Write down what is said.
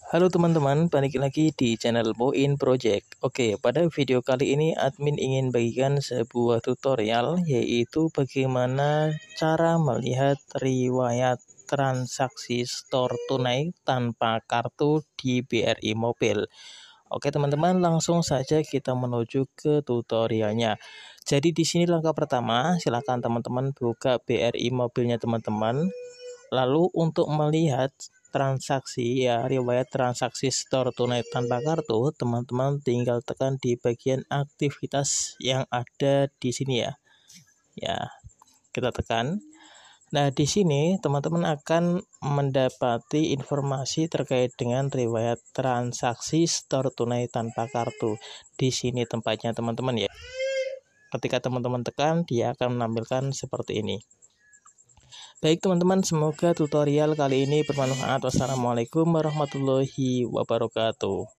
Halo teman-teman, balik lagi di channel Boin Project. Oke, pada video kali ini admin ingin bagikan sebuah tutorial, yaitu bagaimana cara melihat riwayat transaksi store tunai tanpa kartu di BRI Mobile. Oke teman-teman, langsung saja kita menuju ke tutorialnya. Jadi di sini langkah pertama, silakan teman-teman buka BRI Mobilenya teman-teman. Lalu untuk melihat riwayat transaksi store tunai tanpa kartu, teman-teman tinggal tekan di bagian aktivitas yang ada di sini ya. Ya, kita tekan. Nah, di sini teman-teman akan mendapati informasi terkait dengan riwayat transaksi store tunai tanpa kartu. Di sini tempatnya teman-teman ya. Ketika teman-teman tekan, dia akan menampilkan seperti ini. Baik teman-teman, semoga tutorial kali ini bermanfaat. Wassalamualaikum warahmatullahi wabarakatuh.